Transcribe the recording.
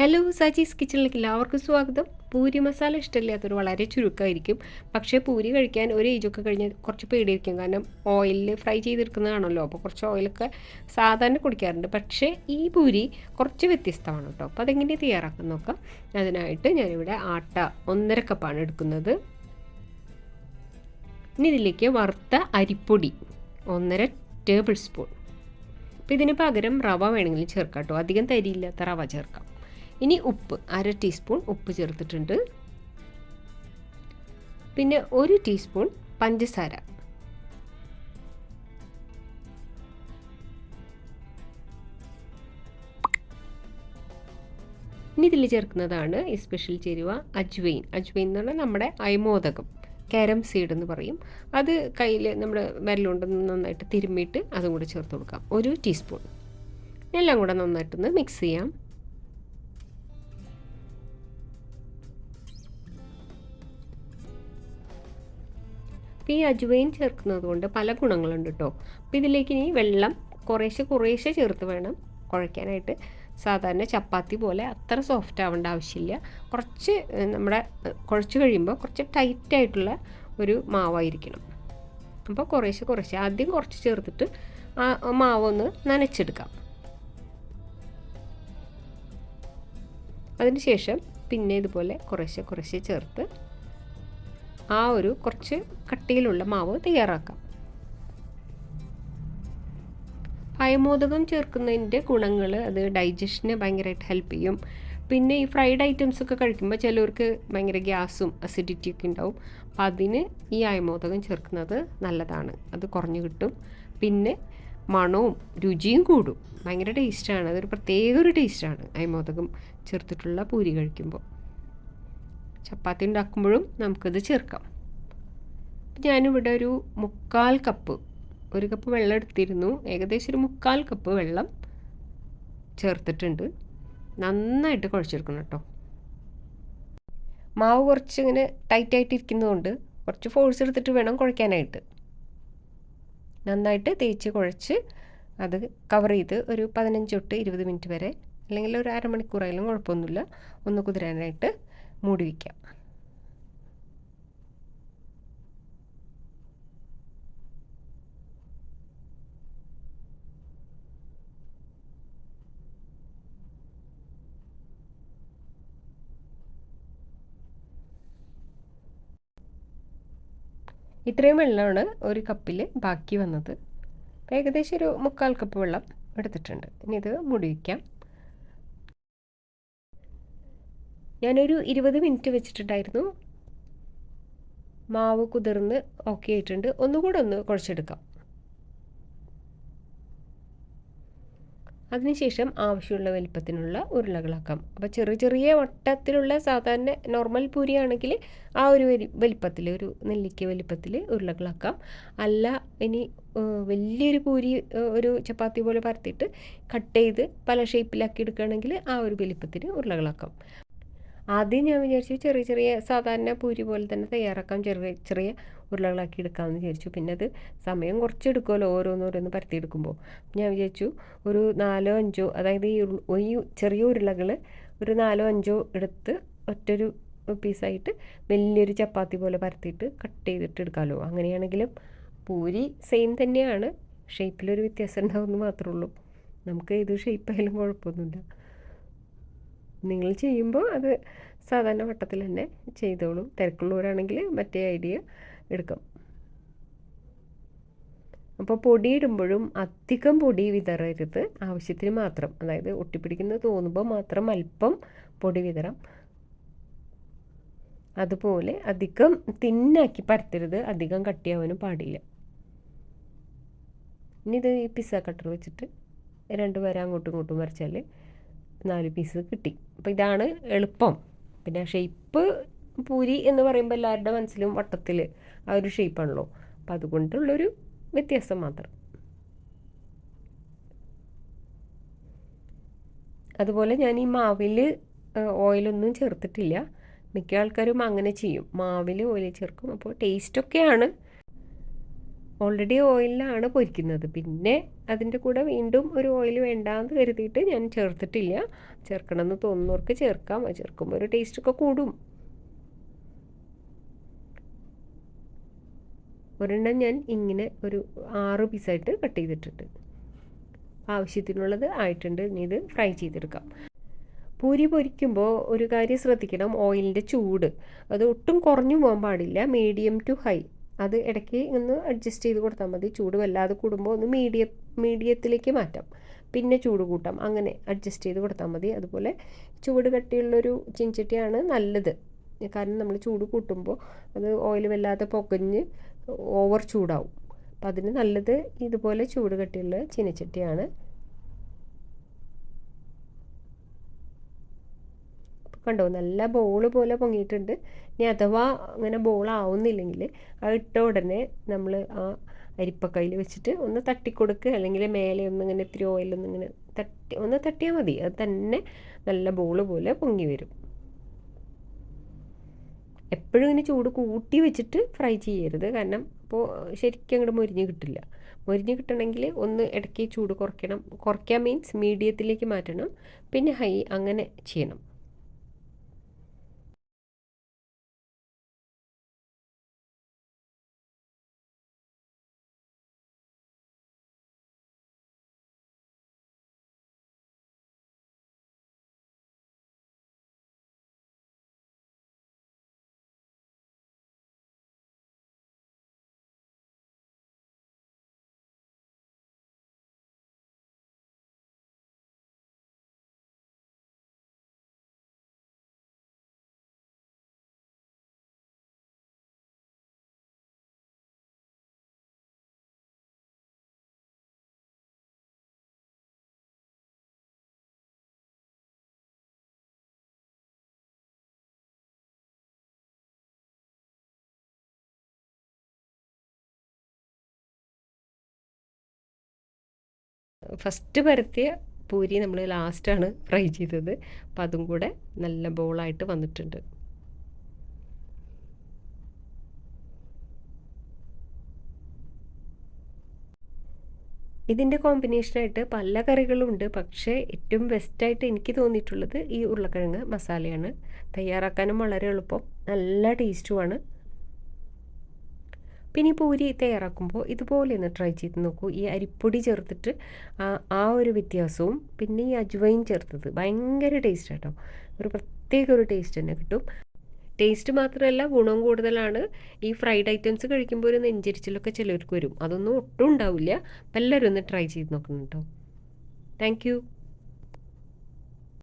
Hello Saji's കിച്ചണിലേക്ക് എല്ലാവർക്കും സ്വാഗതം. പൂരി മസാല ഇഷ്ടമില്ലാത്തൊരു വളരെ ചുരുക്കമായിരിക്കും. പക്ഷേ പൂരി കഴിക്കാൻ ഒരു ഏജൊക്കെ കഴിഞ്ഞ് കുറച്ച് പേടിയായിരിക്കും. കാരണം ഓയിലിൽ ഫ്രൈ ചെയ്തെടുക്കുന്നതാണല്ലോ, അപ്പോൾ കുറച്ച് ഓയിലൊക്കെ സാധാരണ കുടിക്കാറുണ്ട്. പക്ഷേ ഈ പൂരി കുറച്ച് വ്യത്യസ്തമാണ് കേട്ടോ. അപ്പോൾ അതെങ്ങനെ തയ്യാറാക്കാൻ നോക്കാം. അതിനായിട്ട് ഞാനിവിടെ ആട്ട 1.5 കപ്പാണ് എടുക്കുന്നത്. ഇനി ഇതിലേക്ക് വറുത്ത അരിപ്പൊടി 1.5 ടേബിൾ സ്പൂൺ. അപ്പോൾ ഇതിന് പകരം റവ വേണമെങ്കിലും ചേർക്കാം കേട്ടോ. അധികം തരിയില്ലാത്ത റവ ചേർക്കാം. ഇനി ഉപ്പ് 1/2 ടീസ്പൂൺ ഉപ്പ് ചേർത്തിട്ടുണ്ട്. പിന്നെ 1 ടീസ്പൂൺ പഞ്ചസാര. ഇനി ഇതിൽ ചേർക്കുന്നതാണ് ഈ സ്പെഷ്യൽ ചേരുവ അജ്വൈൻ. അജ്വൈൻ എന്ന് പറഞ്ഞാൽ നമ്മുടെ അയമോദകം, കാരം സീഡ് എന്ന് പറയും. അത് കയ്യിൽ നമ്മുടെ വിരലുകൊണ്ട് നന്നായിട്ട് തിരുമ്മിയിട്ട് അതും കൂടെ ചേർത്ത് കൊടുക്കാം. 1 ടീസ്പൂൺ. എല്ലാം കൂടെ നന്നായിട്ടൊന്ന് മിക്സ് ചെയ്യാം. ഈ അജ്വൈൻ ചേർക്കുന്നത് കൊണ്ട് പല ഗുണങ്ങളുണ്ട് കേട്ടോ. അപ്പോൾ ഇതിലേക്ക് ഇനി വെള്ളം കുറേശ്ശെ ചേർത്ത് വേണം കുഴയ്ക്കാനായിട്ട്. സാധാരണ ചപ്പാത്തി പോലെ അത്ര സോഫ്റ്റ് ആവേണ്ട ആവശ്യമില്ല. കുറച്ച് നമ്മുടെ കുഴച്ച് കഴിയുമ്പോൾ കുറച്ച് ടൈറ്റായിട്ടുള്ള ഒരു മാവായിരിക്കണം. അപ്പോൾ കുറേശ്ശെ ആദ്യം കുറച്ച് ചേർത്തിട്ട് ആ മാവൊന്ന് നനച്ചെടുക്കാം. അതിനുശേഷം പിന്നെ ഇതുപോലെ കുറേശ്ശെ ചേർത്ത് ആ ഒരു കുറച്ച് കട്ടിയിലുള്ള മാവ് തയ്യാറാക്കാം. അയമോദകം ചേർക്കുന്നതിൻ്റെ ഗുണങ്ങൾ, അത് ഡൈജഷന് ഭയങ്കരമായിട്ട് ഹെൽപ്പ് ചെയ്യും. പിന്നെ ഈ ഫ്രൈഡ് ഐറ്റംസ് ഒക്കെ കഴിക്കുമ്പോൾ ചിലവർക്ക് ഭയങ്കര ഗ്യാസും അസിഡിറ്റിയൊക്കെ ഉണ്ടാവും. അപ്പം അതിന് ഈ അയമോദകം ചേർക്കുന്നത് നല്ലതാണ്. അത് കുറഞ്ഞു കിട്ടും. പിന്നെ മണവും രുചിയും കൂടും. ഭയങ്കര ടേസ്റ്റാണ്. അതൊരു പ്രത്യേക ഒരു ടേസ്റ്റാണ് അയമോദകം ചേർത്തിട്ടുള്ള പൂരി കഴിക്കുമ്പോൾ. ചപ്പാത്തി ഉണ്ടാക്കുമ്പോഴും നമുക്കത് ചേർക്കാം. ഞാനിവിടെ ഒരു 1/4 കപ്പ്, 1 കപ്പ് വെള്ളം എടുത്തിരുന്നു. ഏകദേശം ഒരു 1/4 കപ്പ് വെള്ളം ചേർത്തിട്ടുണ്ട്. നന്നായിട്ട് കുഴച്ചെടുക്കണം കേട്ടോ. മാവ് കുറച്ച് ഇങ്ങനെ ടൈറ്റായിട്ട് ഇരിക്കുന്നതുകൊണ്ട് കുറച്ച് ഫോഴ്സ് എടുത്തിട്ട് വേണം കുഴയ്ക്കാനായിട്ട്. നന്നായിട്ട് തേച്ച് കുഴച്ച് അത് കവർ ചെയ്ത് ഒരു 15 തൊട്ട് 20 മിനിറ്റ് വരെ, അല്ലെങ്കിൽ ഒരു അരമണിക്കൂറായാലും കുഴപ്പമൊന്നുമില്ല, ഒന്ന് കുതിരാനായിട്ട് മൂടി വയ്ക്കാം. ഇത്രയും വെള്ളമാണ് 1 കപ്പിൽ ബാക്കി വന്നത്. ഏകദേശം ഒരു 1/4 കപ്പ് വെള്ളം എടുത്തിട്ടുണ്ട്. ഇനി ഇത് മൂടി വയ്ക്കാം. ഞാനൊരു 20 മിനിറ്റ് വെച്ചിട്ടുണ്ടായിരുന്നു. മാവ് കുതിർന്ന് ഓക്കെ ആയിട്ടുണ്ട്. ഒന്നുകൂടെ ഒന്ന് കുഴച്ചെടുക്കാം. അതിനുശേഷം ആവശ്യമുള്ള വലിപ്പത്തിനുള്ള ഉരുളകളാക്കാം. അപ്പോൾ ചെറിയ വട്ടത്തിലുള്ള സാധാരണ നോർമൽ പൂരിയാണെങ്കിൽ ആ ഒരു വലിപ്പത്തിൽ, ഒരു നെല്ലിക്ക വലിപ്പത്തിൽ ഉരുളകളാക്കാം. അല്ല ഇനി വലിയൊരു പൂരി ഒരു ചപ്പാത്തി പോലെ പരത്തിയിട്ട് കട്ട് ചെയ്ത് പല ഷേപ്പിലാക്കി എടുക്കുകയാണെങ്കിൽ ആ ഒരു വലിപ്പത്തിന് ഉരുളകളാക്കാം. ആദ്യം ഞാൻ വിചാരിച്ചു ചെറിയ സാധാരണ പൂരി പോലെ തന്നെ തയ്യാറാക്കാം, ചെറിയ ഉരുളകളാക്കി എടുക്കാമെന്ന് വിചാരിച്ചു. പിന്നെ അത് സമയം കുറച്ചെടുക്കുമല്ലോ ഓരോന്നോരോന്ന് പരത്തിയെടുക്കുമ്പോൾ. ഞാൻ വിചാരിച്ചു ഒരു 4-5, അതായത് ഈ ചെറിയ ഉരുളകൾ ഒരു 4-5 എടുത്ത് ഒറ്റൊരു പീസായിട്ട് വലിയൊരു ചപ്പാത്തി പോലെ പരത്തിയിട്ട് കട്ട് ചെയ്തിട്ട് എടുക്കാമല്ലോ. അങ്ങനെയാണെങ്കിലും പൂരി സെയിം തന്നെയാണ്, ഷേപ്പിലൊരു വ്യത്യാസം ഉണ്ടാവുമെന്ന് മാത്രമേ ഉള്ളൂ. നമുക്ക് ഏത് ഷേപ്പായാലും കുഴപ്പമൊന്നുമില്ല. നിങ്ങൾ ചെയ്യുമ്പോൾ അത് സാധാരണ വട്ടത്തിൽ തന്നെ ചെയ്തോളും. തിരക്കുള്ളവരാണെങ്കിൽ മറ്റേ ഐഡിയ എടുക്കാം. അപ്പോൾ പൊടി ഇടുമ്പോഴും അധികം പൊടി വിതറരുത്. ആവശ്യത്തിന് മാത്രം, അതായത് ഒട്ടിപ്പിടിക്കുന്നത് തോന്നുമ്പോൾ മാത്രം അല്പം പൊടി വിതറാം. അതുപോലെ അധികം തിന്നാക്കി പരത്തരുത്, അധികം കട്ടിയാവാനും പാടില്ല. ഇനി ഇത് ഈ പിസ്സ കട്ടർ വെച്ചിട്ട് 2 വര അങ്ങോട്ടും ഇങ്ങോട്ടും വരച്ചാൽ 4 പീസ് കിട്ടി. അപ്പോൾ ഇതാണ് എളുപ്പം. പിന്നെ ഷേപ്പ് പൂരി എന്ന് പറയുമ്പോൾ എല്ലാവരുടെ മനസ്സിലും വട്ടത്തിൽ ആ ഒരു ഷേപ്പാണല്ലോ. അപ്പോൾ അതുകൊണ്ടുള്ളൊരു വ്യത്യാസം മാത്രം. അതുപോലെ ഞാൻ ഈ മാവിൽ ഓയിലൊന്നും ചേർത്തിട്ടില്ല. മിക്ക ആൾക്കാരും അങ്ങനെ ചെയ്യും, മാവിൽ ഓയിൽ ചേർക്കും. അപ്പോൾ ടേസ്റ്റൊക്കെയാണ്, ഓൾറെഡി ഓയിലിലാണ് പൊരിക്കുന്നത്. പിന്നെ അതിൻ്റെ കൂടെ വീണ്ടും ഒരു ഓയിൽ വേണ്ടാന്ന് കരുതിയിട്ട് ഞാൻ ചേർത്തിട്ടില്ല. ചേർക്കണമെന്ന് തോന്നുന്നവർക്ക് ചേർക്കാം. ചേർക്കുമ്പോൾ ഒരു ടേസ്റ്റൊക്കെ കൂടും. ഒരെണ്ണം ഞാൻ ഇങ്ങനെ ഒരു 6 പീസായിട്ട് കട്ട് ചെയ്തിട്ടുണ്ട്. ആവശ്യത്തിനുള്ളത് ആയിട്ടുണ്ട്. ഇനി ഇത് ഫ്രൈ ചെയ്തെടുക്കാം. പൂരി പൊരിക്കുമ്പോൾ ഒരു കാര്യം ശ്രദ്ധിക്കണം, ഓയിലിൻ്റെ ചൂട് അത് ഒട്ടും കുറഞ്ഞു പോകാൻ പാടില്ല. മീഡിയം ടു ഹൈ അത് ഇടയ്ക്ക് ഒന്ന് അഡ്ജസ്റ്റ് ചെയ്ത് കൊടുത്താൽ മതി. ചൂട് വല്ലാതെ കൂടുമ്പോൾ ഒന്ന് മീഡിയത്തിലേക്ക് മാറ്റാം, പിന്നെ ചൂട് കൂട്ടാം, അങ്ങനെ അഡ്ജസ്റ്റ് ചെയ്ത് കൊടുത്താൽ മതി. അതുപോലെ ചൂട് കട്ടിയുള്ളൊരു ചീനച്ചട്ടിയാണ് നല്ലത്. കാരണം നമ്മൾ ചൂട് കൂട്ടുമ്പോൾ അത് ഓയിൽ വല്ലാതെ പുകഞ്ഞ് ഓവർ ചൂടാവും. അപ്പം അതിന് നല്ലത് ഇതുപോലെ ചൂട് കട്ടിയുള്ള ചീനച്ചട്ടിയാണ്. കണ്ടോ, നല്ല ബോൾ പോലെ പൊങ്ങിയിട്ടുണ്ട്. ഇനി അഥവാ അങ്ങനെ ബോളാവുന്നില്ലെങ്കിൽ അത് ഇട്ട ഉടനെ നമ്മൾ ആ അരിപ്പക്കയിൽ വെച്ചിട്ട് ഒന്ന് തട്ടിക്കൊടുക്കുക, അല്ലെങ്കിൽ മേലെ ഒന്ന് ഇങ്ങനെ ഇത്തിരി ഓയിലൊന്ന് ഇങ്ങനെ തട്ടിയാൽ മതി. അത് തന്നെ നല്ല ബോൾ പോലെ പൊങ്ങി വരും. എപ്പോഴും ഇങ്ങനെ ചൂട് കൂട്ടി വെച്ചിട്ട് ഫ്രൈ ചെയ്യരുത്, കാരണം അപ്പോൾ ശരിക്കും അങ്ങോട്ട് മൊരിഞ്ഞ് കിട്ടില്ല. മൊരിഞ്ഞ് കിട്ടണമെങ്കിൽ ഒന്ന് ഇടയ്ക്ക് ചൂട് കുറയ്ക്കാൻ മീൻസ് മീഡിയത്തിലേക്ക് മാറ്റണം, പിന്നെ ഹൈ, അങ്ങനെ ചെയ്യണം. ഫസ്റ്റ് പരത്തിയ പൂരി നമ്മൾ ലാസ്റ്റാണ് ഫ്രൈ ചെയ്തത്. അപ്പം അതും കൂടെ നല്ല ബോളായിട്ട് വന്നിട്ടുണ്ട്. ഇതിൻ്റെ കോമ്പിനേഷനായിട്ട് പല കറികളുണ്ട്, പക്ഷേ ഏറ്റവും ബെസ്റ്റായിട്ട് എനിക്ക് തോന്നിയിട്ടുള്ളത് ഈ ഉരുളക്കിഴങ്ങ് മസാലയാണ്. തയ്യാറാക്കാനും വളരെ എളുപ്പം, നല്ല ടേസ്റ്റുമാണ്. പിന്നെ ഈ പൂരി തയ്യാറാക്കുമ്പോൾ ഇതുപോലെ ഒന്ന് ട്രൈ ചെയ്ത് നോക്കൂ. ഈ അരിപ്പൊടി ചേർത്തിട്ട് ആ ഒരു വ്യത്യാസവും പിന്നെ ഈ അജ്വൈൻ ചേർത്തത് ഭയങ്കര ടേസ്റ്റ് കേട്ടോ. ഒരു പ്രത്യേക ഒരു ടേസ്റ്റ് തന്നെ കിട്ടും. ടേസ്റ്റ് മാത്രമല്ല, ഗുണവും കൂടുതലാണ്. ഈ ഫ്രൈഡ് ഐറ്റംസ് കഴിക്കുമ്പോൾ ഒരു നെഞ്ചരിച്ചിലൊക്കെ ചിലർക്ക് വരും, അതൊന്നും ഒട്ടും ഉണ്ടാവില്ല. അപ്പം എല്ലാവരും ഒന്ന് ട്രൈ ചെയ്ത് നോക്കണം കേട്ടോ. Thank you.